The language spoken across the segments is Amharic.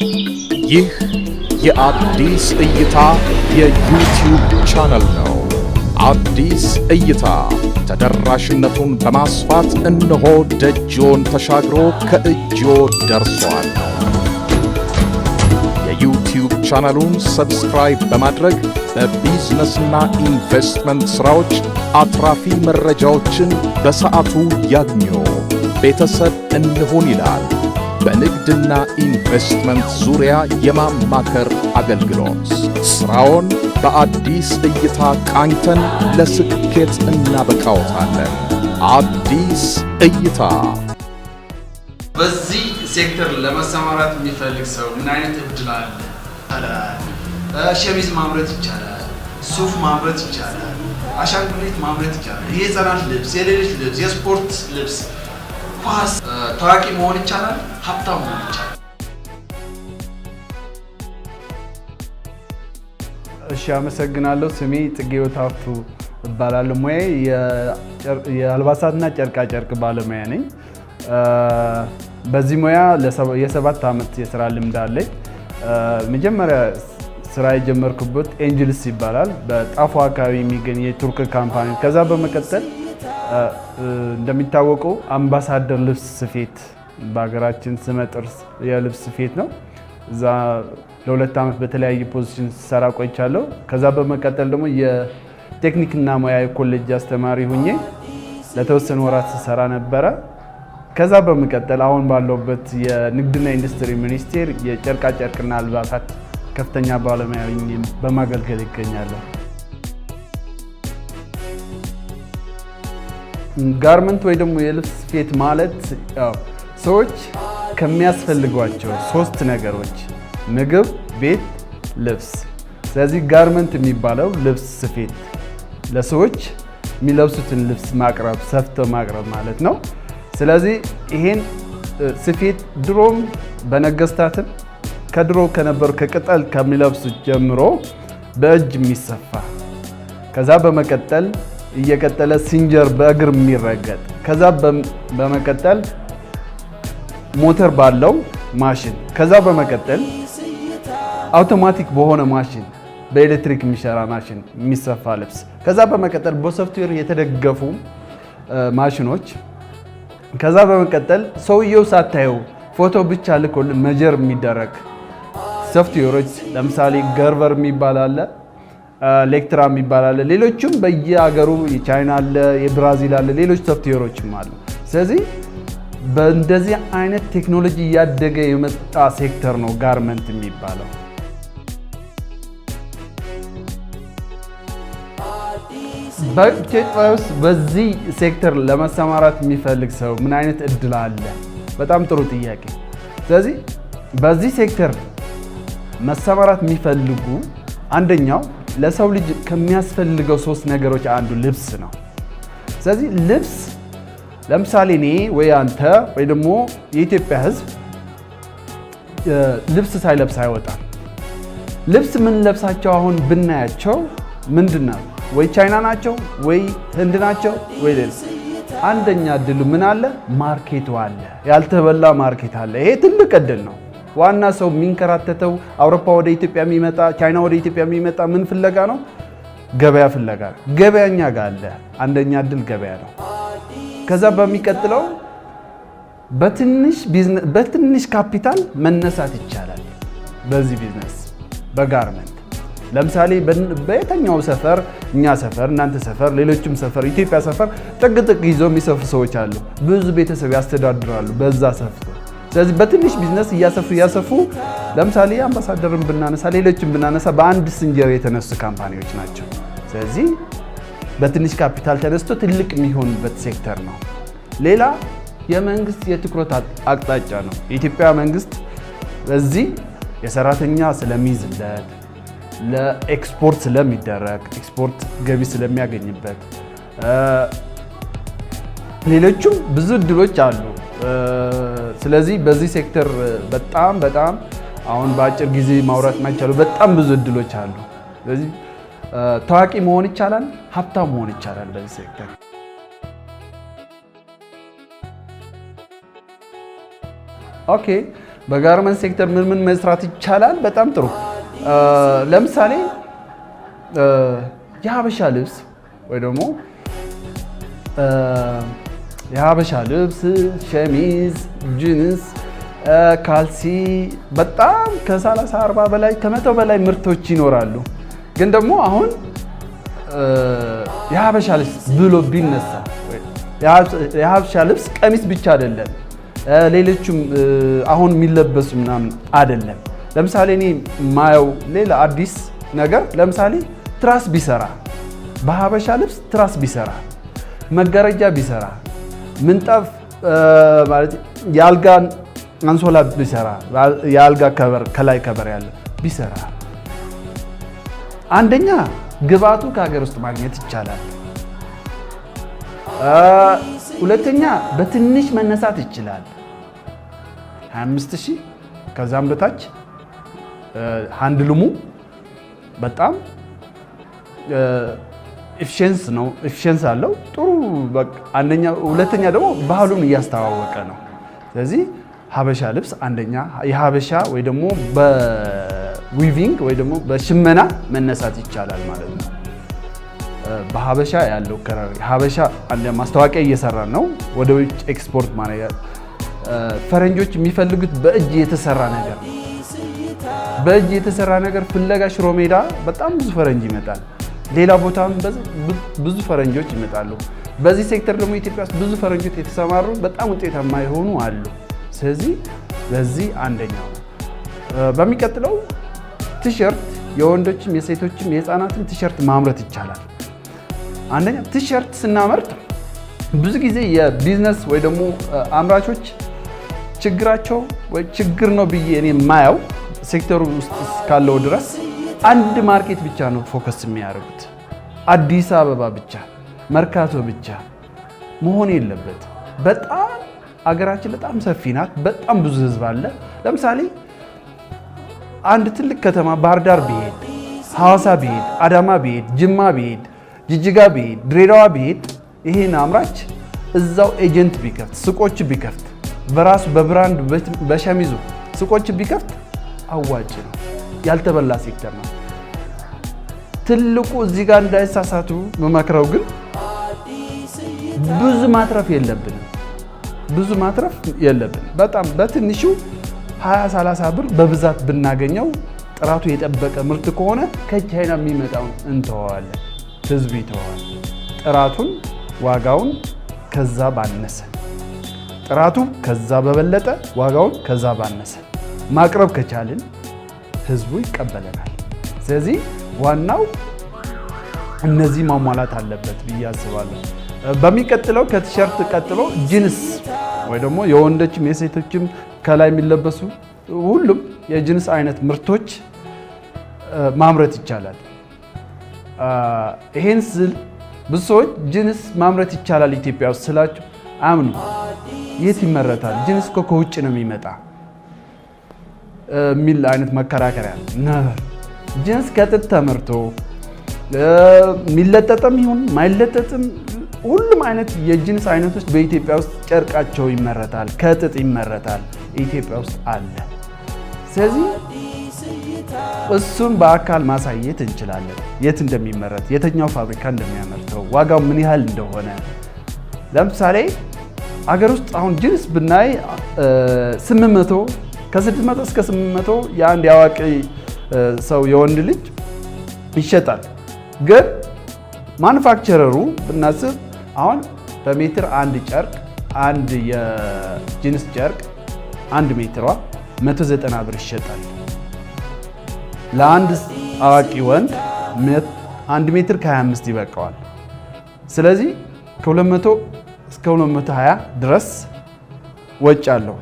ይህ የአዲስ እይታ የዩቲዩብ ቻናል ነው። አዲስ እይታ ተደራሽነቱን በማስፋት እነሆ ደጅዎን ተሻግሮ ከእጅዎ ደርሷል። የዩቲዩብ ቻናሉን ሰብስክራይብ በማድረግ በቢዝነስና ኢንቨስትመንት ሥራዎች አትራፊ መረጃዎችን በሰዓቱ ያግኙ። ቤተሰብ እንሁን ይላል። በንግድና ኢንቨስትመንት ዙሪያ የማማከር አገልግሎት ሥራውን በአዲስ እይታ ቃኝተን ለስኬት እናበቃዎታለን። አዲስ እይታ። በዚህ ሴክተር ለመሰማራት የሚፈልግ ሰው ምን አይነት እድል አለ? ሸሚዝ ማምረት ይቻላል፣ ሱፍ ማምረት ይቻላል፣ አሻንጉሊት ማምረት ይቻላል፣ የህፃናት ልብስ፣ የሌሎች ልብስ፣ የስፖርት ልብስ፣ ኳስ፣ ታዋቂ መሆን ይቻላል፣ ሀብታም መሆን ይቻላል። እሺ፣ አመሰግናለሁ። ስሜ ጽጌው ታፍቱ እባላለሁ። ሙያዬ የአልባሳትና ጨርቃ ጨርቅ ባለሙያ ነኝ። በዚህ ሙያ የ7 ዓመት የስራ ልምድ አለኝ። መጀመሪያ ስራ የጀመርኩበት ኤንጅልስ ይባላል። በጣፎ አካባቢ የሚገኝ የቱርክ ካምፓኒ። ከዛ በመቀጠል እንደሚታወቀው አምባሳደር ልብስ ስፌት በሀገራችን ስመጥር የልብስ ስፌት ነው። እዛ ለ2 ዓመት በተለያየ ፖዚሽን ሰራ ቆይቻለሁ። ከዛ በመቀጠል ደግሞ የቴክኒክና ሙያ ኮሌጅ አስተማሪ ሁኜ ለተወሰኑ ወራት ሰራ ነበረ። ከዛ በመቀጠል አሁን ባለውበት የንግድና ኢንዱስትሪ ሚኒስቴር የጨርቃ ጨርቅና አልባሳት ከፍተኛ ባለሙያ ሆኜ በማገልገል ይገኛለሁ። ጋርመንት ወይ ደግሞ የልብስ ስፌት ማለት ሰዎች ከሚያስፈልጓቸው 3 ነገሮች ምግብ፣ ቤት፣ ልብስ። ስለዚህ ጋርመንት የሚባለው ልብስ ስፌት ለሰዎች የሚለብሱትን ልብስ ማቅረብ፣ ሰፍተው ማቅረብ ማለት ነው። ስለዚህ ይሄን ስፌት ድሮም በነገስታትም ከድሮ ከነበሩ ከቅጠል ከሚለብሱት ጀምሮ በእጅ የሚሰፋ ከዛ በመቀጠል እየቀጠለ ሲንጀር በእግር የሚረገጥ ከዛ በመቀጠል ሞተር ባለው ማሽን ከዛ በመቀጠል አውቶማቲክ በሆነ ማሽን በኤሌክትሪክ የሚሰራ ማሽን የሚሰፋ ልብስ ከዛ በመቀጠል በሶፍትዌር የተደገፉ ማሽኖች ከዛ በመቀጠል ሰውየው ሳታየው ፎቶ ብቻ ልኮል መጀር የሚደረግ ሶፍትዌሮች ለምሳሌ ገርቨር የሚባል አለ፣ ሌክትራ የሚባል አለ። ሌሎችም በየሀገሩ የቻይና አለ፣ የብራዚል አለ፣ ሌሎች ሶፍትዌሮችም አሉ። ስለዚህ በእንደዚህ አይነት ቴክኖሎጂ እያደገ የመጣ ሴክተር ነው ጋርመንት የሚባለው። በኢትዮጵያ ውስጥ በዚህ ሴክተር ለመሰማራት የሚፈልግ ሰው ምን አይነት እድል አለ? በጣም ጥሩ ጥያቄ። ስለዚህ በዚህ ሴክተር መሰማራት የሚፈልጉ አንደኛው ለሰው ልጅ ከሚያስፈልገው 3 ነገሮች አንዱ ልብስ ነው። ስለዚህ ልብስ ለምሳሌ እኔ ወይ አንተ ወይ ደግሞ የኢትዮጵያ ሕዝብ ልብስ ሳይለብስ አይወጣም። ልብስ ምን ለብሳቸው አሁን ብናያቸው ምንድነው? ወይ ቻይና ናቸው፣ ወይ ህንድ ናቸው፣ ወይ ሌላ። አንደኛ እድሉ ምን አለ? ማርኬቱ አለ። ያልተበላ ማርኬት አለ። ይሄ ትልቅ እድል ነው። ዋና ሰው የሚንከራተተው አውሮፓ ወደ ኢትዮጵያ የሚመጣ ቻይና ወደ ኢትዮጵያ የሚመጣ ምን ፍለጋ ነው? ገበያ ፍለጋ። ገበያኛ ጋር አለ። አንደኛ እድል ገበያ ነው። ከዛ በሚቀጥለው በትንሽ ካፒታል መነሳት ይቻላል። በዚህ ቢዝነስ በጋርመንት ለምሳሌ በየትኛው ሰፈር እኛ ሰፈር፣ እናንተ ሰፈር፣ ሌሎችም ሰፈር፣ ኢትዮጵያ ሰፈር ጥቅጥቅ ይዘው የሚሰፉ ሰዎች አሉ። ብዙ ቤተሰብ ያስተዳድራሉ በዛ ሰፍቶ። ስለዚህ በትንሽ ቢዝነስ እያሰፉ ለምሳሌ አምባሳደርን ብናነሳ፣ ሌሎችም ብናነሳ በአንድ ሲንጀር የተነሱ ካምፓኒዎች ናቸው። ስለዚህ በትንሽ ካፒታል ተነስቶ ትልቅ የሚሆንበት ሴክተር ነው። ሌላ የመንግስት የትኩረት አቅጣጫ ነው። የኢትዮጵያ መንግስት በዚህ የሰራተኛ ስለሚይዝለት ለኤክስፖርት ስለሚደረግ ኤክስፖርት ገቢ ስለሚያገኝበት ሌሎችም ብዙ እድሎች አሉ። ስለዚህ በዚህ ሴክተር በጣም አሁን በአጭር ጊዜ ማውራት የማይቻሉ በጣም ብዙ እድሎች አሉ። ስለዚህ ታዋቂ መሆን ይቻላል፣ ሀብታም መሆን ይቻላል በዚህ ሴክተር። ኦኬ በጋርመንት ሴክተር ምን መስራት ይቻላል? በጣም ጥሩ። ለምሳሌ የሀበሻ ልብስ ወይ ደግሞ የሀበሻ ልብስ፣ ሸሚዝ፣ ጂንስ፣ ካልሲ በጣም ከ30 40 በላይ ከ100 በላይ ምርቶች ይኖራሉ። ግን ደግሞ አሁን የሀበሻ ልብስ ብሎ ቢነሳ የሀበሻ ልብስ ቀሚስ ብቻ አይደለም፣ ሌሎችም አሁን የሚለበሱ ምናምን አይደለም። ለምሳሌ እኔ ማየው ሌላ አዲስ ነገር ለምሳሌ ትራስ ቢሰራ፣ በሀበሻ ልብስ ትራስ ቢሰራ፣ መጋረጃ ቢሰራ፣ ምንጣፍ ማለት የአልጋ አንሶላ ቢሰራ፣ የአልጋ ከበር ከላይ ከበር ያለ ቢሰራ፣ አንደኛ ግብአቱ ከሀገር ውስጥ ማግኘት ይቻላል። ሁለተኛ በትንሽ መነሳት ይችላል። 25000 ከዛም በታች ሃንድሉሙ በጣም ኤፊሽንስ አለው ጥሩ። አንደኛ ሁለተኛ ደግሞ ባህሉን እያስተዋወቀ ነው። ስለዚህ ሀበሻ ልብስ አንደኛ የሀበሻ ወይ ደግሞ በዊቪንግ ወይ ደግሞ በሽመና መነሳት ይቻላል ማለት ነው። በሀበሻ ያለው ሀበሻ አንደ ማስታወቂያ እየሰራን ነው ወደ ውጭ ኤክስፖርት ማድረግ። ፈረንጆች የሚፈልጉት በእጅ የተሰራ ነገር ነው። በእጅ የተሰራ ነገር ፍለጋ ሽሮ ሜዳ በጣም ብዙ ፈረንጅ ይመጣል። ሌላ ቦታም ብዙ ፈረንጆች ይመጣሉ። በዚህ ሴክተር ደግሞ ኢትዮጵያ ውስጥ ብዙ ፈረንጆች የተሰማሩ በጣም ውጤታማ የሆኑ አሉ። ስለዚህ ለዚህ አንደኛው ነው። በሚቀጥለው ቲሸርት የወንዶችም የሴቶችም የህፃናትም ቲሸርት ማምረት ይቻላል። አንደኛ ቲሸርት ስናመርት ብዙ ጊዜ የቢዝነስ ወይ ደግሞ አምራቾች ችግራቸው ወይ ችግር ነው ብዬ እኔ የማየው ሴክተሩ ውስጥ እስካለው ድረስ አንድ ማርኬት ብቻ ነው ፎከስ የሚያደርጉት። አዲስ አበባ ብቻ፣ መርካቶ ብቻ መሆን የለበት። በጣም አገራችን በጣም ሰፊ ናት። በጣም ብዙ ህዝብ አለ። ለምሳሌ አንድ ትልቅ ከተማ ባህር ዳር ቢሄድ፣ ሐዋሳ ቢሄድ፣ አዳማ ቢሄድ፣ ጅማ ቢሄድ፣ ጅጅጋ ቢሄድ፣ ድሬዳዋ ቢሄድ ይሄን አምራች እዛው ኤጀንት ቢከፍት፣ ሱቆች ቢከፍት፣ በራሱ በብራንድ በሸሚዙ ሱቆች ቢከፍት አዋጭ ነው። ያልተበላ ሴክተር ነው። ትልቁ እዚህ ጋር እንዳይሳሳቱ መመክረው ግን ብዙ ማትረፍ የለብንም። በጣም በትንሹ 20-30 ብር በብዛት ብናገኘው ጥራቱ የጠበቀ ምርት ከሆነ ከቻይና የሚመጣውን እንተዋለን። ህዝብ ይተዋል። ጥራቱን ዋጋውን ከዛ ባነሰ፣ ጥራቱ ከዛ በበለጠ ዋጋውን ከዛ ባነሰ ማቅረብ ከቻልን ህዝቡ ይቀበለናል። ስለዚህ ዋናው እነዚህ ማሟላት አለበት ብዬ አስባለሁ። በሚቀጥለው ከቲሸርት ቀጥሎ ጂንስ ወይ ደግሞ የወንዶችም የሴቶችም ከላይ የሚለበሱ ሁሉም የጂንስ አይነት ምርቶች ማምረት ይቻላል። ይሄን ስል ብዙ ሰዎች ጂንስ ማምረት ይቻላል ኢትዮጵያ ውስጥ ስላችሁ አምኑ። የት ይመረታል? ጂንስ እኮ ከውጭ ነው የሚመጣ የሚል አይነት መከራከሪያ ነበር። ጂንስ ከጥጥ ተመርቶ የሚለጠጥም ይሁን ማይለጠጥም ሁሉም አይነት የጂንስ አይነቶች በኢትዮጵያ ውስጥ ጨርቃቸው ይመረታል፣ ከጥጥ ይመረታል፣ ኢትዮጵያ ውስጥ አለ። ስለዚህ እሱን በአካል ማሳየት እንችላለን። የት እንደሚመረት፣ የትኛው ፋብሪካ እንደሚያመርተው፣ ዋጋው ምን ያህል እንደሆነ። ለምሳሌ አገር ውስጥ አሁን ጂንስ ብናይ 800 ከ600 እስከ 800 የአንድ ያዋቂ ሰው የወንድ ልጅ ይሸጣል። ግን ማኑፋክቸረሩ ብናስብ አሁን በሜትር አንድ ጨርቅ አንድ የጂንስ ጨርቅ 1 ሜትሯ 190 ብር ይሸጣል። ለአንድ አዋቂ ወንድ 1 ሜትር ከ25 ይበቃዋል። ስለዚህ ከ200 እስከ 220 ድረስ ወጪ አለው።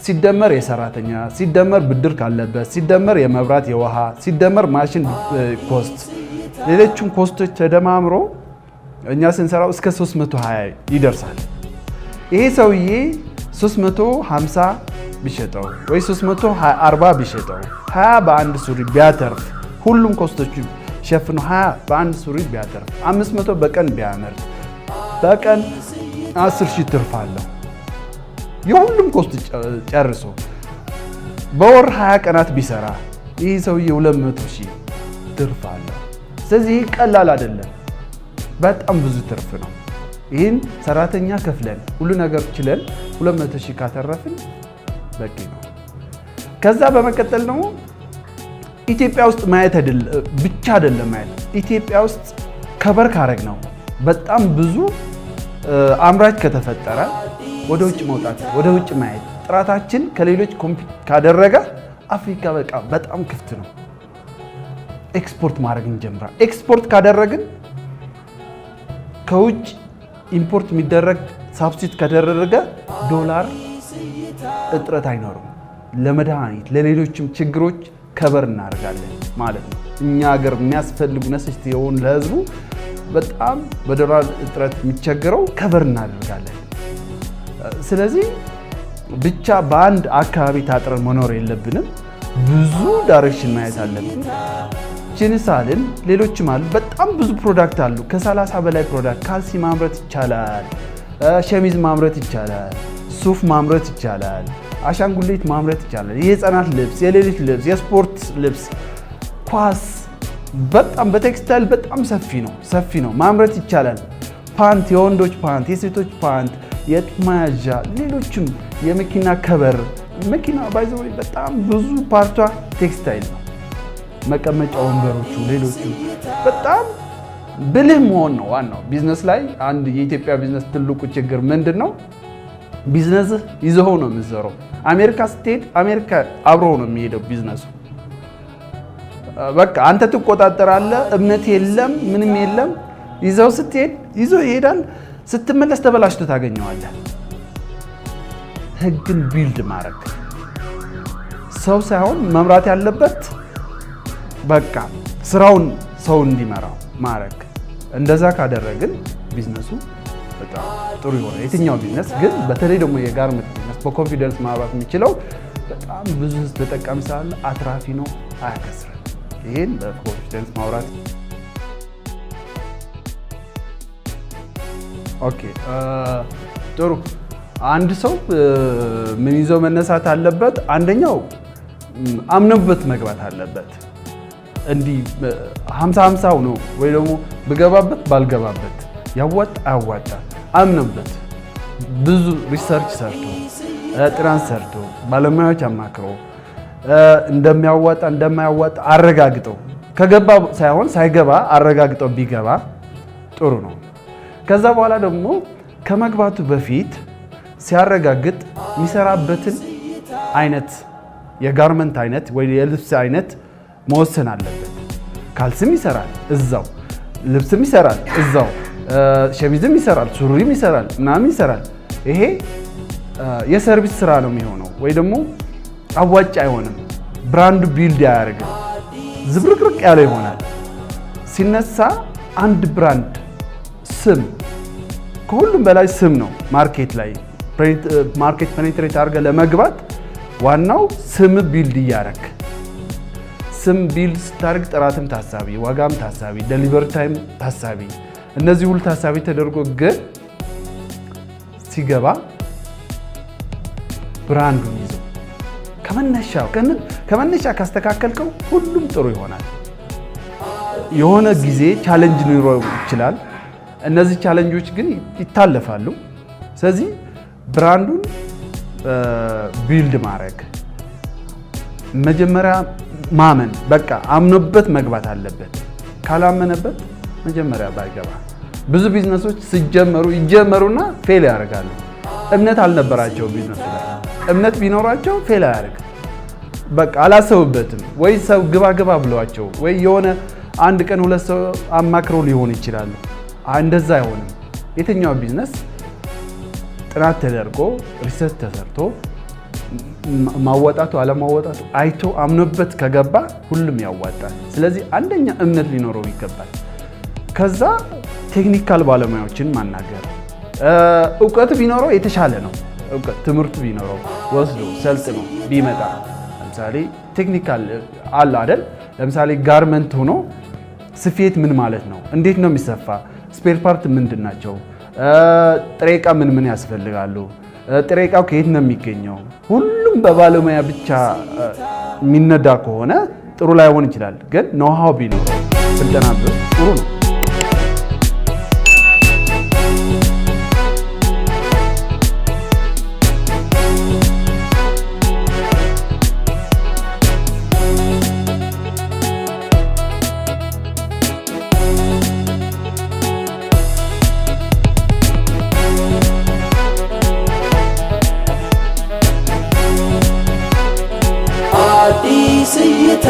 ሲደመር የሰራተኛ ሲደመር ብድር ካለበት ሲደመር የመብራት የውሃ ሲደመር ማሽን ኮስት ሌሎችም ኮስቶች ተደማምሮ እኛ ስንሰራው እስከ 320 ይደርሳል። ይሄ ሰውዬ 350 ቢሸጠው ወይ 340 ቢሸጠው 20 በአንድ ሱሪ ቢያተርፍ ሁሉም ኮስቶች ሸፍኖ 20 በአንድ ሱሪ ቢያተርፍ 500 በቀን ቢያመርት በቀን 10,000 ትርፍ አለው። የሁሉም ኮስት ጨርሶ በወር 20 ቀናት ቢሰራ ይህ ሰውዬ 200,000 ትርፍ አለው። ስለዚህ ቀላል አይደለም፣ በጣም ብዙ ትርፍ ነው። ይህን ሰራተኛ ከፍለን ሁሉ ነገር ችለን 200,000 ካተረፍን በቂ ነው። ከዛ በመቀጠል ደግሞ ኢትዮጵያ ውስጥ ማየት ብቻ አይደለም ማየት፣ ኢትዮጵያ ውስጥ ከበር ካረግ ነው በጣም ብዙ አምራች ከተፈጠረ ወደ ውጭ መውጣት፣ ወደ ውጭ ማየት፣ ጥራታችን ከሌሎች ኮምፒት ካደረገ አፍሪካ በጣም ክፍት ነው። ኤክስፖርት ማድረግ እንጀምራለን። ኤክስፖርት ካደረግን ከውጭ ኢምፖርት የሚደረግ ሳብስቲት ካደረገ ዶላር እጥረት አይኖርም። ለመድኃኒት ለሌሎችም ችግሮች ከበር እናደርጋለን ማለት ነው። እኛ ሀገር የሚያስፈልጉ ነሰስቲ የሆኑ ለህዝቡ በጣም በዶላር እጥረት የሚቸገረው ከበር እናደርጋለን። ስለዚህ ብቻ በአንድ አካባቢ ታጥረን መኖር የለብንም። ብዙ ዳይሬክሽን ማየት አለብን። ጂንሳልን ሌሎችም አሉ። በጣም ብዙ ፕሮዳክት አሉ። ከ30 በላይ ፕሮዳክት። ካልሲ ማምረት ይቻላል፣ ሸሚዝ ማምረት ይቻላል፣ ሱፍ ማምረት ይቻላል፣ አሻንጉሊት ማምረት ይቻላል፣ የህፃናት ልብስ፣ የሌሊት ልብስ፣ የስፖርት ልብስ፣ ኳስ በጣም በቴክስታይል በጣም ሰፊ ነው ማምረት ይቻላል። ፓንት፣ የወንዶች ፓንት፣ የሴቶች ፓንት፣ የጡት መያዣ፣ ሌሎችም የመኪና ከበር። መኪና ባይዘው በጣም ብዙ ፓርቷ ቴክስታይል ነው። መቀመጫ ወንበሮቹ፣ ሌሎቹ በጣም ብልህ መሆን ነው ዋናው። ቢዝነስ ላይ አንድ የኢትዮጵያ ቢዝነስ ትልቁ ችግር ምንድነው? ቢዝነስ ይዘው ነው የምትዘረው። አሜሪካ ስትሄድ አሜሪካ አብሮ ነው የሚሄደው ቢዝነሱ። በቃ አንተ ትቆጣጠራለህ። እምነት የለም፣ ምንም የለም። ይዘው ስትሄድ ይዞ ይሄዳል። ስትመለስ ተበላሽቶ ታገኘዋለህ። ህግን ቢልድ ማድረግ ሰው ሳይሆን መምራት ያለበት በቃ ስራውን ሰው እንዲመራው ማድረግ። እንደዛ ካደረግን ቢዝነሱ በጣም ጥሩ ይሆናል። የትኛው ቢዝነስ ግን በተለይ ደግሞ የጋርመንት ቢዝነስ በኮንፊደንስ ማብራት የሚችለው በጣም ብዙ ህዝብ ተጠቃሚ ስላለ አትራፊ ነው፣ አያከስርም። ይሄን በኮንፊደንስ ማውራት። ኦኬ ጥሩ። አንድ ሰው ምን ይዞ መነሳት አለበት? አንደኛው አምነበት መግባት አለበት። እንዲህ 50-50 ነው ወይ ደግሞ ብገባበት ባልገባበት ያዋጣ አያዋጣ አምነበት ብዙ ሪሰርች ሰርቶ ጥናት ሰርቶ ባለሙያዎች አማክሮ እንደሚያዋጣ እንደማያዋጣ አረጋግጠው ከገባ ሳይሆን ሳይገባ አረጋግጠው ቢገባ ጥሩ ነው። ከዛ በኋላ ደግሞ ከመግባቱ በፊት ሲያረጋግጥ የሚሰራበትን አይነት የጋርመንት አይነት ወይ የልብስ አይነት መወሰን አለበት። ካልስም ይሰራል እዛው፣ ልብስም ይሰራል እዛው፣ ሸሚዝም ይሰራል፣ ሱሪም ይሰራል፣ ምናምን ይሰራል። ይሄ የሰርቪስ ስራ ነው የሚሆነው ወይ ደግሞ አዋጭ አይሆንም። ብራንዱ ቢልድ አያደርግም፣ ዝብርቅርቅ ያለ ይሆናል። ሲነሳ አንድ ብራንድ ስም ከሁሉም በላይ ስም ነው። ማርኬት ላይ ማርኬት ፔኔትሬት አድርገህ ለመግባት ዋናው ስም ቢልድ እያደረግ ስም ቢልድ ስታደርግ ጥራትም ታሳቢ፣ ዋጋም ታሳቢ፣ ዴሊቨሪ ታይም ታሳቢ፣ እነዚህ ሁሉ ታሳቢ ተደርጎ ግን ሲገባ ብራንዱን ይዞ ከመነሻ ካስተካከልከው ሁሉም ጥሩ ይሆናል። የሆነ ጊዜ ቻሌንጅ ሊኖረው ይችላል። እነዚህ ቻሌንጆች ግን ይታለፋሉ። ስለዚህ ብራንዱን ቢልድ ማድረግ መጀመሪያ ማመን፣ በቃ አምኖበት መግባት አለበት። ካላመነበት መጀመሪያ ባይገባ። ብዙ ቢዝነሶች ይጀመሩና ፌል ያደርጋሉ። እምነት አልነበራቸው ቢዝነሱ ላይ። እምነት ቢኖራቸው ፌል አያደርግ። በቃ አላሰቡበትም ወይ ሰው ግባ ብለዋቸው ወይ የሆነ አንድ ቀን ሁለት ሰው አማክረው ሊሆን ይችላሉ። እንደዛ አይሆንም። የትኛው ቢዝነስ ጥናት ተደርጎ ሪሰርች ተሰርቶ ማወጣቱ አለማወጣቱ አይቶ አምኖበት ከገባ ሁሉም ያዋጣል። ስለዚህ አንደኛ እምነት ሊኖረው ይገባል። ከዛ ቴክኒካል ባለሙያዎችን ማናገር፣ እውቀት ቢኖረው የተሻለ ነው። እውቀት ትምህርት ቢኖረው ወስዶ ሰልጥኖ ቢመጣ። ለምሳሌ ቴክኒካል አለ አይደል? ለምሳሌ ጋርመንት ሆኖ ስፌት ምን ማለት ነው? እንዴት ነው የሚሰፋ? ስፔር ፓርት ምንድን ናቸው? ጥሬ ዕቃ ምን ያስፈልጋሉ? ጥሬ ዕቃው ከየት ነው የሚገኘው? ሁሉም በባለሙያ ብቻ የሚነዳ ከሆነ ጥሩ ላይሆን ይችላል። ግን ኖሃው ቢኖር ስልጠና ጥሩ ነው። አዲስ እይታ